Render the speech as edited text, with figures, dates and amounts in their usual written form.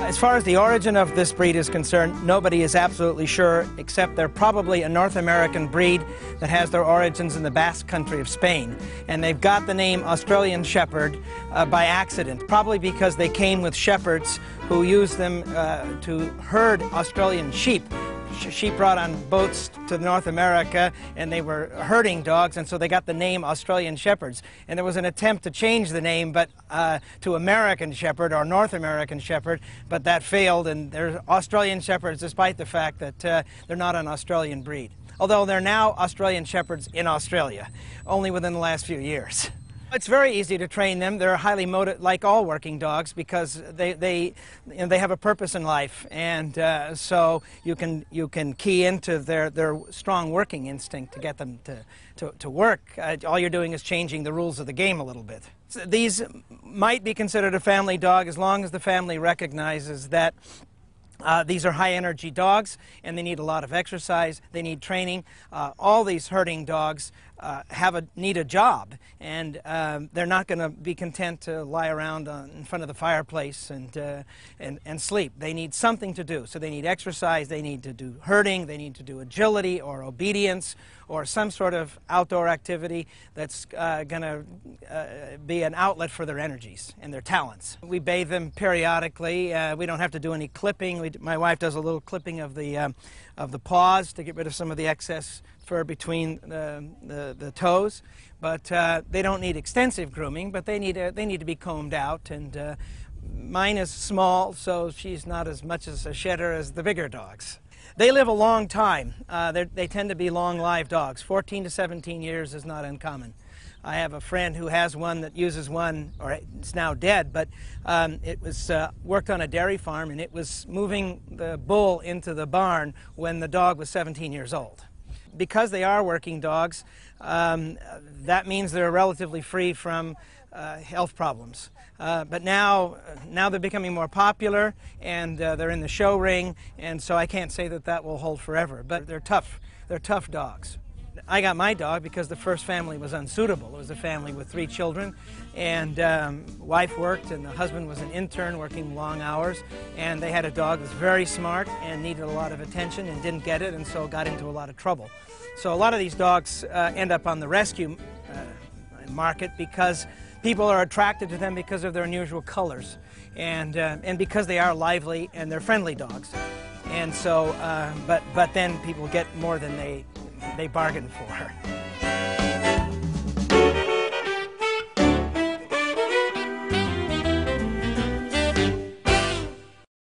As far as the origin of this breed is concerned, nobody is absolutely sure, except they're probably a North American breed that has their origins in the Basque Country of Spain. And they've got the name Australian Shepherd by accident, probably because they came with shepherds who used them to herd Australian sheep. Sheep brought on boats to North America, and they were herding dogs, and so they got the name Australian Shepherds. And there was an attempt to change the name but to American Shepherd or North American Shepherd, but that failed, and they're Australian Shepherds despite the fact that they're not an Australian breed. Although they're now Australian Shepherds in Australia, only within the last few years. It's very easy to train them. They're highly motivated, like all working dogs, because they have a purpose in life, and so you can key into their strong working instinct to get them to work. All you're doing is changing the rules of the game a little bit. So these might be considered a family dog as long as the family recognizes that these are high-energy dogs, and they need a lot of exercise. They need training. All these herding dogs need a job, and they're not going to be content to lie around in front of the fireplace and sleep. They need something to do. So they need exercise. They need to do herding. They need to do agility or obedience or some sort of outdoor activity that's going to be an outlet for their energies and their talents. We bathe them periodically. We don't have to do any clipping. My wife does a little clipping of the paws to get rid of some of the excess fur between the toes, but they don't need extensive grooming, but they need to be combed out, and mine is small, so she's not as much as a shedder as the bigger dogs. They live a long time. They tend to be long-lived dogs. 14 to 17 years is not uncommon. I have a friend who has one that uses one, or it's now dead, but it was worked on a dairy farm, and it was moving the bull into the barn when the dog was 17 years old. Because they are working dogs, that means they're relatively free from health problems. But now they're becoming more popular, and they're in the show ring, and so I can't say that will hold forever. But they're tough. They're tough dogs. I got my dog because the first family was unsuitable. It was a family with 3 children, and wife worked, and the husband was an intern working long hours, and they had a dog that was very smart and needed a lot of attention and didn't get it, and so got into a lot of trouble. So a lot of these dogs end up on the rescue market because people are attracted to them because of their unusual colors, and because they are lively and they're friendly dogs. And so, but then people get more than they bargain for.